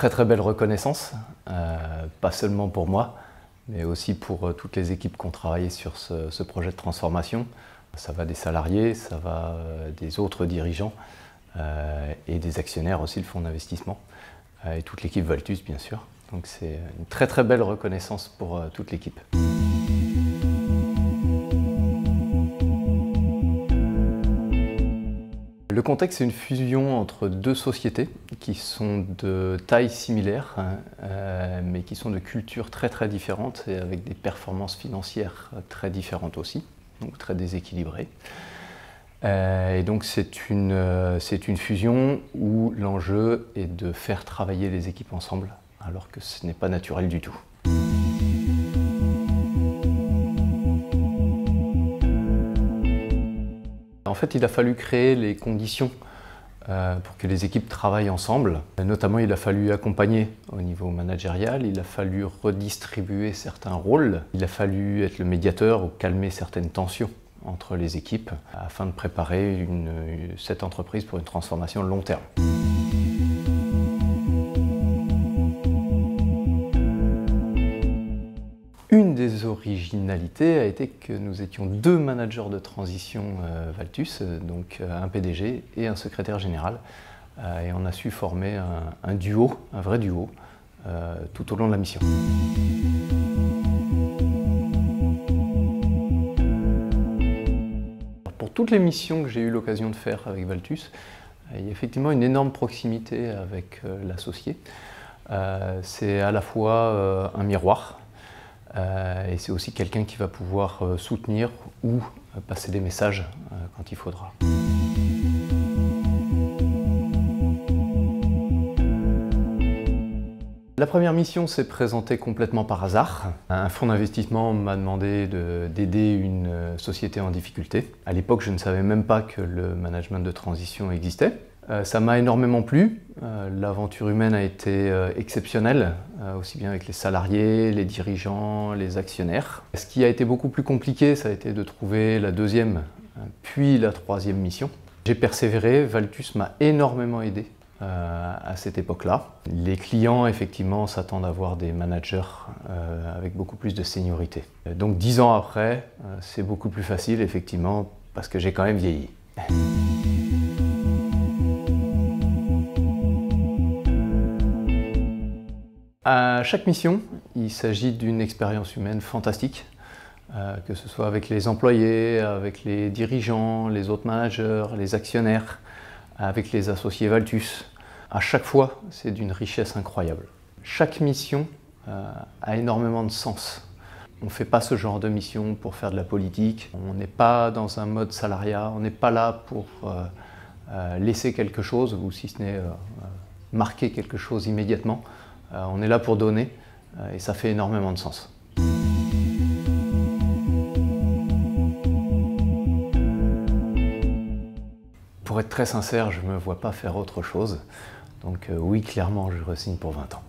très belle reconnaissance, pas seulement pour moi, mais aussi pour toutes les équipes qui ont travaillé sur ce projet de transformation. Ça va des salariés, ça va des autres dirigeants et des actionnaires aussi, le fonds d'investissement, et toute l'équipe Valtus bien sûr. Donc c'est une très belle reconnaissance pour toute l'équipe. Le contexte, c'est une fusion entre deux sociétés qui sont de taille similaire, mais qui sont de cultures très différentes et avec des performances financières très différentes aussi, donc très déséquilibrées. Et donc c'est une fusion où l'enjeu est de faire travailler les équipes ensemble, alors que ce n'est pas naturel du tout. En fait, il a fallu créer les conditions pour que les équipes travaillent ensemble. Notamment, il a fallu accompagner au niveau managérial, il a fallu redistribuer certains rôles, il a fallu être le médiateur ou calmer certaines tensions entre les équipes afin de préparer cette entreprise pour une transformation long terme. Une des originalités a été que nous étions deux managers de transition Valtus, donc un PDG et un secrétaire général. Et on a su former un duo, un vrai duo, tout au long de la mission. Pour toutes les missions que j'ai eu l'occasion de faire avec Valtus, il y a effectivement une énorme proximité avec l'associé. C'est à la fois un miroir, et c'est aussi quelqu'un qui va pouvoir soutenir ou passer des messages quand il faudra. La première mission s'est présentée complètement par hasard. Un fonds d'investissement m'a demandé d'aider une société en difficulté. À l'époque, je ne savais même pas que le management de transition existait. Ça m'a énormément plu. L'aventure humaine a été exceptionnelle, aussi bien avec les salariés, les dirigeants, les actionnaires. Ce qui a été beaucoup plus compliqué, ça a été de trouver la deuxième, puis la troisième mission. J'ai persévéré, Valtus m'a énormément aidé à cette époque-là. Les clients, effectivement, s'attendent à voir des managers avec beaucoup plus de seniorité. Donc 10 ans après, c'est beaucoup plus facile, effectivement, parce que j'ai quand même vieilli. À chaque mission, il s'agit d'une expérience humaine fantastique, que ce soit avec les employés, avec les dirigeants, les autres managers, les actionnaires, avec les associés Valtus. À chaque fois, c'est d'une richesse incroyable. Chaque mission a énormément de sens. On ne fait pas ce genre de mission pour faire de la politique, on n'est pas dans un mode salariat, on n'est pas là pour laisser quelque chose, ou si ce n'est marquer quelque chose immédiatement. On est là pour donner et ça fait énormément de sens. Pour être très sincère, je ne me vois pas faire autre chose. Donc oui, clairement, je re-signe pour 20 ans.